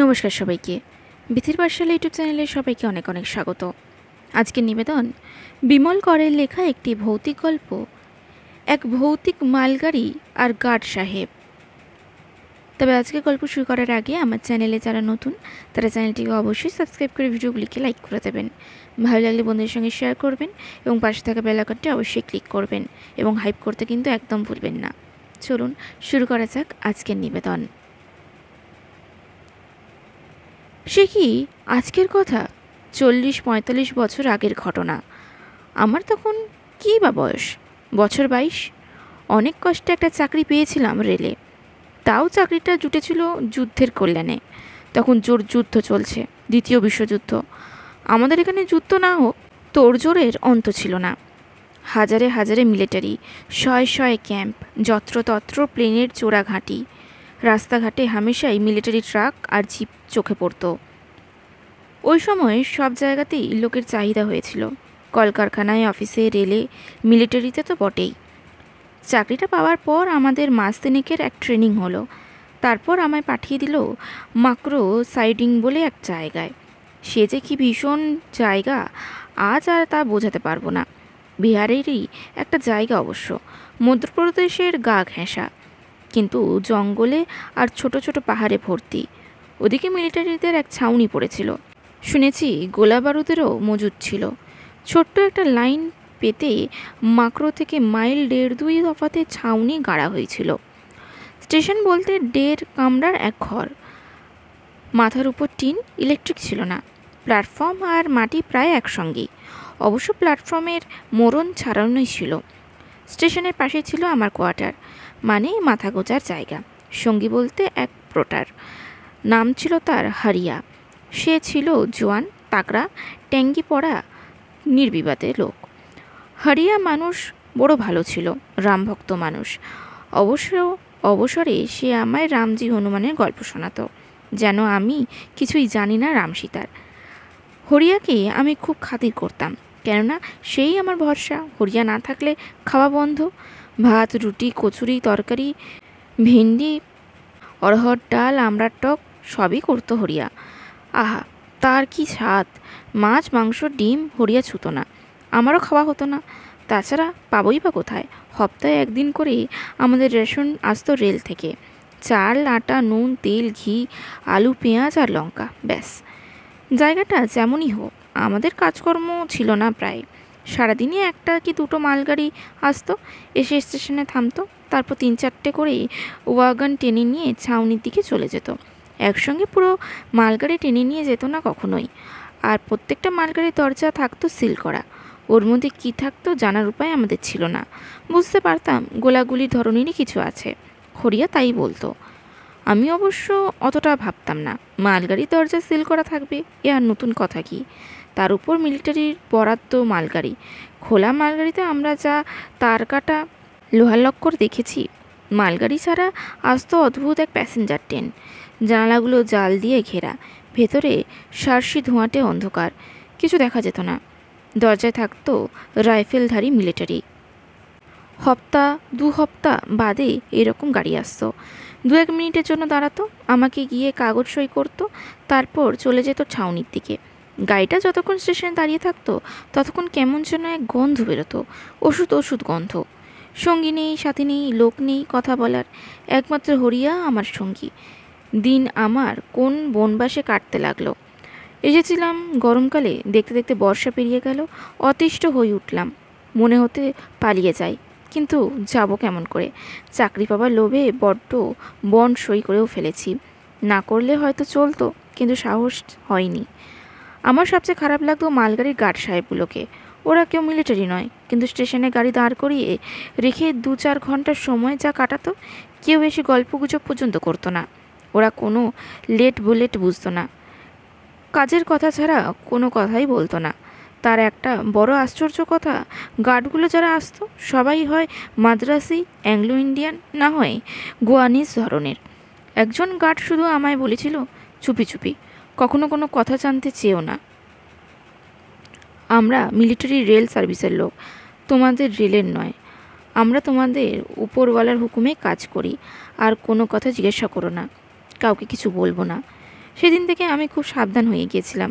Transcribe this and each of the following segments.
নমস্কার সবাইকে। বিথির পাঠশালা ইউটিউব চ্যানেলে সবাইকে অনেক অনেক স্বাগত। আজকের নিবেদন বিমল করের লেখা একটি ভৌতিক গল্প, এক ভৌতিক মালগাড়ি আর গার্ড সাহেব। তবে আজকে গল্প শুরু করার আগে আমার চ্যানেলে যারা নতুন তারা চ্যানেলটিকে অবশ্যই সাবস্ক্রাইব করে ভিডিওগুলিকে লাইক করে দেবেন, ভালো লাগলে বন্ধুদের সঙ্গে শেয়ার করবেন এবং পাশে থাকা বেল আইকনটি অবশ্যই ক্লিক করবেন এবং হাইপ করতে কিন্তু একদম ভুলবেন না। চলুন শুরু করা যাক আজকের নিবেদন। সে কি আজকের কথা? 40-45 বছর আগের ঘটনা। আমার তখন কী বা বয়স, বছর 22। অনেক কষ্টে একটা চাকরি পেয়েছিলাম রেলে, তাও চাকরিটা জুটেছিল যুদ্ধের কল্যাণে। তখন জোর যুদ্ধ চলছে, দ্বিতীয় বিশ্বযুদ্ধ। আমাদের এখানে যুদ্ধ না হোক, তোড়জোড়ের অন্ত ছিল না। হাজারে হাজারে মিলিটারি, শয়ে শয়ে ক্যাম্প, যত্রতত্র প্লেনের চোরা ঘাঁটি। রাস্তাঘাটে হামেশাই মিলিটারি ট্রাক আর জিপ চোখে পড়ত। ওই সময় সব জায়গাতেই লোকের চাহিদা হয়েছিল, কলকারখানায়, অফিসে, রেলে, মিলিটারিতে তো বটেই। চাকরিটা পাওয়ার পর আমাদের মাস তিনেকের এক ট্রেনিং হলো। তারপর আমায় পাঠিয়ে দিল মাকড়ো সাইডিং বলে এক জায়গায়। সে যে কি ভীষণ জায়গা আজ আর তা বোঝাতে পারবো না। বিহারেরই একটা জায়গা অবশ্য, মধ্যপ্রদেশের গা ঘেঁষা, কিন্তু জঙ্গলে আর ছোট ছোট পাহাড়ে ভর্তি। ওদিকে মিলিটারিদের এক ছাউনি পড়েছিল, শুনেছি গোলা বারুদেরও মজুদ ছিল। ছোট্ট একটা লাইন পেতে মাকড়ো থেকে মাইল 1.5-2 তফাতে ছাউনি গাড়া হয়েছিল। স্টেশন বলতে 1.5 কামরার এক ঘর, মাথার উপর টিন, ইলেকট্রিক ছিল না। প্ল্যাটফর্ম আর মাটি প্রায় একসঙ্গেই, অবশ্য প্ল্যাটফর্মের মোড়ন ছাড়ানোই ছিল। স্টেশনের পাশে ছিল আমার কোয়ার্টার, মানে মাথা গোজার জায়গা। সঙ্গী বলতে এক প্রোটার, নাম ছিল তার হারিয়া। সে ছিল জোয়ান, তাগড়া, ট্যাঙ্গি পড়া, নির্বিবাদে লোক। হারিয়া মানুষ বড় ভালো ছিল, রামভক্ত মানুষ। অবসরে সে আমায় রামজি হনুমানের গল্প শোনাতো, যেন আমি কিছুই জানি না রাম সীতার। হরিয়াকে আমি খুব খাতির করতাম, কেননা সেই আমার ভরসা। হরিয়া না থাকলে খাওয়া বন্ধ। ভাত, রুটি, কচুরি, তরকারি, ভেন্ডি, অরহর ডাল, আমড়ার টক সবই করতো হরিয়া। আহা, তার কি স্বাদ! মাছ, মাংস, ডিম হরিয়া ছুতো না, আমারও খাওয়া হতো না। তাছাড়া পাবই বা কোথায়? সপ্তাহে একদিন করে আমাদের রেশন আসতো রেল থেকে, চাল, আটা, নুন, তেল, ঘি, আলু, পেঁয়াজ আর লঙ্কা, ব্যাস। জায়গাটা যেমনই হোক, আমাদের কাজকর্ম ছিল না প্রায়। সারাদিনে 1টা কি 2টো মালগাড়ি আসতো, এসে স্টেশনে থামতো, তারপর 3-4টে করে ওয়াগন টেনে নিয়ে ছাউনির দিকে চলে যেত। একসঙ্গে পুরো মালগাড়ি টেনে নিয়ে যেত না কখনোই। আর প্রত্যেকটা মালগাড়ির দরজা থাকতো সিল করা। ওর মধ্যে কী থাকতো জানার উপায় আমাদের ছিল না। বুঝতে পারতাম গোলাগুলির ধরনেরই কিছু আছে, হরিয়া তাই বলতো। আমি অবশ্য অতটা ভাবতাম না, মালগাড়ির দরজা সিল করা থাকবে এ আর নতুন কথা কি। তার উপর মিলিটারির বরাদ্দ মালগাড়ি। খোলা মালগাড়িতে আমরা যা তার কাটা লোহার লক্কর দেখেছি। মালগাড়ি ছাড়া আসতো অদ্ভুত এক প্যাসেঞ্জার ট্রেন, জানালাগুলো জাল দিয়ে ঘেরা, ভেতরে সার্সি ধোঁয়াটে অন্ধকার, কিছু দেখা যেত না। দরজায় থাকতো রাইফেলধারী মিলিটারি। 1-2 সপ্তাহ বাদে এরকম গাড়ি আসতো, 2-1 মিনিটের জন্য দাঁড়াতো, আমাকে গিয়ে কাগজ সই করতো, তারপর চলে যেত ছাউনির দিকে। গাড়িটা যতক্ষণ স্টেশনে দাঁড়িয়ে থাকতো ততক্ষণ কেমন যেন এক গন্ধ বেরোতো, ওষুধ গন্ধ। সঙ্গী নেই, সাথী নেই, লোক নেই কথা বলার, একমাত্র হরিয়া আমার সঙ্গী। দিন আমার কোন বনবাসে কাটতে লাগলো। এসেছিলাম গরমকালে, দেখতে দেখতে বর্ষা পেরিয়ে গেল, অতিষ্ঠ হয়ে উঠলাম, মনে হতে পালিয়ে যাই, কিন্তু যাব কেমন করে? চাকরি পাবার লোভে বড্ড বন্ড সই করেও ফেলেছি। না করলে হয়তো চলতো, কিন্তু সাহস হয়নি। আমার সবচেয়ে খারাপ লাগতো মালগাড়ির গার্ড সাহেবগুলোকে। ওরা কেউ মিলিটারি নয়, কিন্তু স্টেশনে গাড়ি দাঁড় করিয়ে রেখে 2-4 ঘন্টার সময় যা কাটাতো, কেউ এসে গল্পগুজব পর্যন্ত করতো না। ওরা কোনো লেট বুলেট বুঝতো না, কাজের কথা ছাড়া কোনো কথাই বলতো না। তার একটা বড় আশ্চর্য কথা, গার্ডগুলো যারা আসতো সবাই হয় মাদ্রাসি, অ্যাংলো ইন্ডিয়ান, না হয় গোয়ানিজ ধরনের। একজন গার্ড শুধু আমায় বলেছিল চুপি চুপি, কখনো কোনো কথা জানতে চেয়েও না। আমরা মিলিটারি রেল সার্ভিসের লোক, তোমাদের রেলের নয়। আমরা তোমাদের উপরওয়ালার হুকুমে কাজ করি, আর কোনো কথা জিজ্ঞাসা করো না, কাউকে কিছু বলবো না। সেদিন থেকে আমি খুব সাবধান হয়ে গিয়েছিলাম।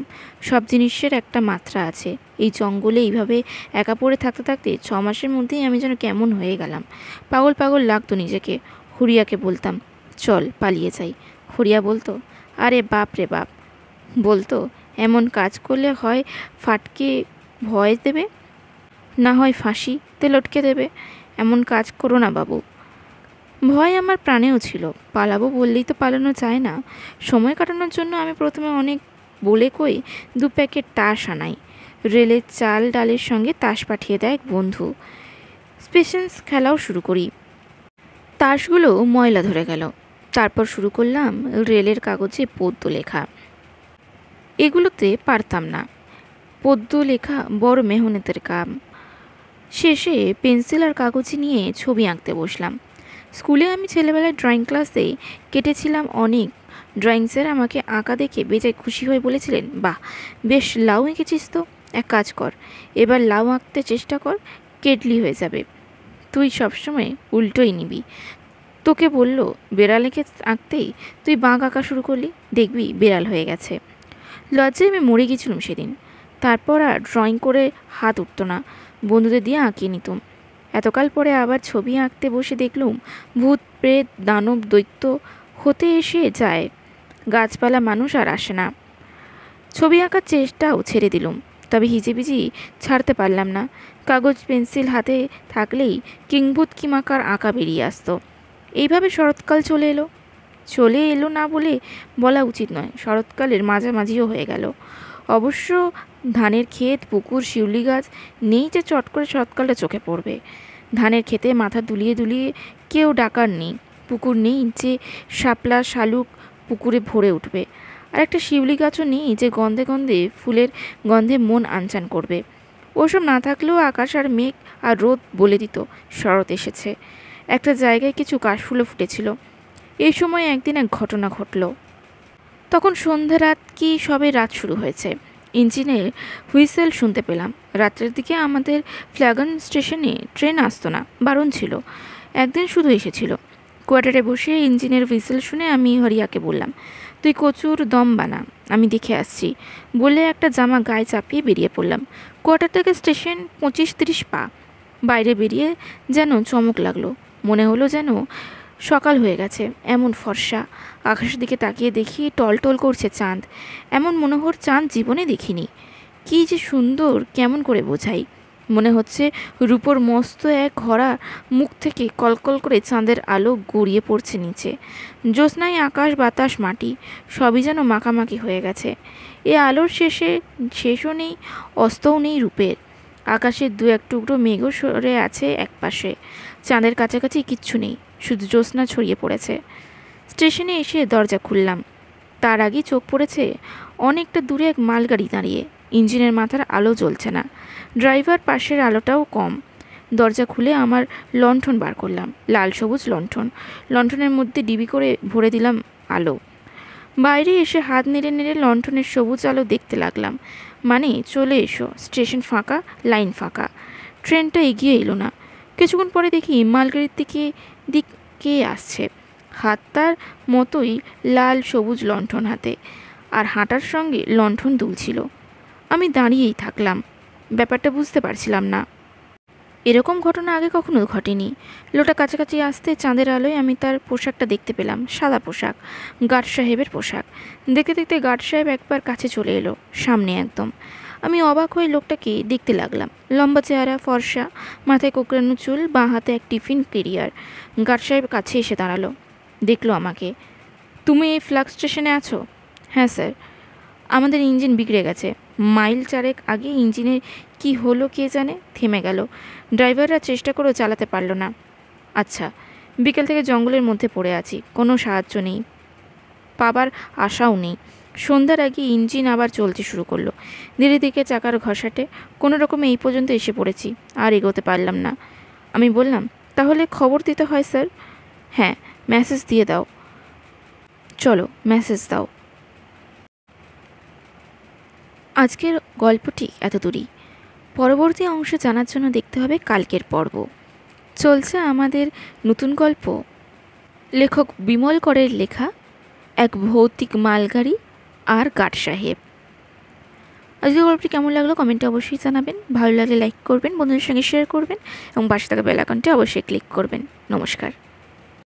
সব জিনিসের একটা মাত্রা আছে। এই জঙ্গলে এইভাবে একা পড়ে থাকতে থাকতে 6 মাসের মধ্যেই আমি যেন কেমন হয়ে গেলাম। পাগল পাগল লাগতো নিজেকে। হরিয়াকে বলতাম, চল পালিয়ে যাই। হরিয়া বলতো, আরে বাপ রে বাপ। বলতো, এমন কাজ করলে হয় ফাটকে ভয় দেবে, না হয় ফাঁসিতে লটকে দেবে। এমন কাজ করো না বাবু। ভয় আমার প্রাণেও ছিল। পালাবো বললেই তো পালানো যায় না। সময় কাটানোর জন্য আমি প্রথমে অনেক বলে কই 2 প্যাকেট তাস আনাই। রেলের চাল ডালের সঙ্গে তাস পাঠিয়ে দেয় এক বন্ধু। পেশেন্স খেলাও শুরু করি। তাসগুলো ময়লা ধরে গেল। তারপর শুরু করলাম রেলের কাগজে পদ্য লেখা। এগুলোতে পারতাম না। পদ্য লেখা বড় মেহনতের কাম। শেষে পেন্সিল আর কাগজে নিয়ে ছবি আঁকতে বসলাম। স্কুলে আমি ছেলেবেলায় ড্রয়িং ক্লাসে কেটেছিলাম অনেক। ড্রয়িং স্যার আমাকে আঁকা দেখে বেজায় খুশি হয়ে বলেছিলেন, বাহ, বেশ লাউ এঁকেছিস তো। এক কাজ কর, এবার লাউ আঁকতে চেষ্টা কর, কেটলি হয়ে যাবে। তুই সবসময় উল্টোই নিবি। তোকে বলল বেড়ালেকে আঁকতেই তুই বাঁক আঁকা শুরু করলি, দেখবি বেড়াল হয়ে গেছে। লজ্জায় আমি মরে গেছিলাম সেদিন। তারপর আর ড্রয়িং করে হাত উঠত না। বন্ধুদের দিয়ে আঁকিয়ে নিতাম। এতকাল পরে আবার ছবি আঁকতে বসে দেখলুম ভূত প্রেত দানব দৈত্য হতে এসে যায়, গাছপালা মানুষ আর আসে না। ছবি আঁকার চেষ্টাও ছেড়ে দিলুম। তবে হিজিবিজি ছাড়তে পারলাম না। কাগজ পেন্সিল হাতে থাকলেই কিংভূত কিমাকার আঁকা বেরিয়ে আসতো। এইভাবে শরৎকাল চলে এলো না বলে বলা উচিত নয়, শরৎকালের মাঝামাঝিও হয়ে গেল। অবশ্য ধানের ক্ষেত, পুকুর, শিউলি গাছ নেই যে চট করে শরৎকালটা চোখে পড়বে। ধানের ক্ষেতে মাথা দুলিয়ে দুলিয়ে কেউ ডাকার নেই। পুকুর নেই যে শাপলা শালুক পুকুরে ভরে উঠবে। আর একটা শিউলি গাছও নেই যে গন্ধে গন্ধে ফুলের গন্ধে মন আনচান করবে। ওসব না থাকলেও আকাশ আর মেঘ আর রোদ বলে দিত শরৎ এসেছে। একটা জায়গায় কিছু কাশফুলও ফুটেছিল। এই সময় একদিন এক ঘটনা ঘটল। তখন সন্ধে রাত কি সবে রাত শুরু হয়েছে। ইঞ্জিনের হুইসেল শুনতে পেলাম। রাত্রের দিকে আমাদের ফ্ল্যাগন স্টেশনে ট্রেন আসতো না, বারণ ছিল। একদিন শুধু এসেছিল। কোয়ার্টারে বসে ইঞ্জিনের হুইসেল শুনে আমি হরিয়াকে বললাম, তুই কচুর দম বানা, আমি দেখে আসছি। বলে একটা জামা গায়ে চাপিয়ে বেরিয়ে পড়লাম। কোয়ার্টার থেকে স্টেশন 25-30 পা। বাইরে বেরিয়ে যেন চমক লাগলো। মনে হলো যেন সকাল হয়ে গেছে। এমন ফর্সা। আকাশের দিকে তাকিয়ে দেখি টলটল করছে চাঁদ। এমন মনোহর চাঁদ জীবনে দেখিনি। কী যে সুন্দর, কেমন করে বোঝাই। মনে হচ্ছে রূপোর মস্ত এক ঘোড়া মুখ থেকে কলকল করে চাঁদের আলো গড়িয়ে পড়ছে নিচে। জ্যোৎস্নায় আকাশ বাতাস মাটি সবই যেন মাখামাখি হয়ে গেছে। এ আলোর শেষও নেই, অস্তও নেই রূপের। আকাশের 2-1 টুকরো মেঘও সরে আছে একপাশে। চাঁদের কাছাকাছি কিচ্ছু নেই, শুধু জ্যোৎস্না ছড়িয়ে পড়েছে। স্টেশনে এসে দরজা খুললাম। তার আগে চোখ পড়েছে অনেকটা দূরে এক মালগাড়ি দাঁড়িয়ে। ইঞ্জিনের মাথার আলো জ্বলছে না, ড্রাইভার পাশের আলোটাও কম। দরজা খুলে আমার লণ্ঠন বার করলাম, লাল সবুজ লণ্ঠন। লণ্ঠনের মধ্যে ডিবি করে ভরে দিলাম আলো। বাইরে এসে হাত নেড়ে নেড়ে লণ্ঠনের সবুজ আলো দেখতে লাগলাম। মানে চলে এসো, স্টেশন ফাঁকা, লাইন ফাঁকা। ট্রেনটা এগিয়ে এলো না। কিছুক্ষণ পরে দেখি মালগাড়ির দিকে আসছে। হাত তার মতোই লাল সবুজ লণ্ঠন হাতে, আর হাঁটার সঙ্গে লণ্ঠন দুলছিল। আমি দাঁড়িয়েই থাকলাম। ব্যাপারটা বুঝতে পারছিলাম না। এরকম ঘটনা আগে কখনো ঘটেনি। লোটা কাছাকাছি আসতে চাঁদের আলোয় আমি তার পোশাকটা দেখতে পেলাম। সাদা পোশাক, গার্ড সাহেবের পোশাক। দেখতে দেখতে গার্ড সাহেব একবার কাছে চলে এলো, সামনে একদম। আমি অবাক হয়ে লোকটাকে দেখতে লাগলাম। লম্বা চেহারা, ফর্সা, মাথায় কোকড়ানো চুল, বাঁ হাতে এক টিফিন ক্যারিয়ার। গার্ড সাহেব কাছে এসে দাঁড়ালো, দেখলো আমাকে। তুমি এই ফ্লাগ স্টেশনে আছো? হ্যাঁ স্যার। আমাদের ইঞ্জিন বিগড়ে গেছে। মাইল 4 আগে ইঞ্জিনের কি হলো কে জানে, থেমে গেল। ড্রাইভাররা চেষ্টা করেও চালাতে পারলো না। আচ্ছা, বিকেল থেকে জঙ্গলের মধ্যে পড়ে আছি, কোনো সাহায্য নেই, পাবার আশাও নেই। সন্ধ্যার আগে ইঞ্জিন আবার চলতে শুরু করলো। ধীরে ধীরে চাকার ঘষাটে কোনো রকমে এই পর্যন্ত এসে পড়েছি, আর এগোতে পারলাম না। আমি বললাম, তাহলে খবর দিতে হয় স্যার? হ্যাঁ, মেসেজ দিয়ে দাও। চলো মেসেজ দাও। আজকের গল্পটি এত দূরই। পরবর্তী অংশ জানার জন্য দেখতে হবে কালকের পর্ব। চলছে আমাদের নতুন গল্প, লেখক বিমল করের লেখা এক ভৌতিক মালগাড়ি আর গার্ড সাহেব। আজকের গল্পটি কেমন লাগলো কমেন্টে অবশ্যই জানাবেন। ভালো লাগলে লাইক করবেন, বন্ধুদের সঙ্গে শেয়ার করবেন এবং পাশে থাকা বেল আইকনটি অবশ্যই ক্লিক করবেন। নমস্কার।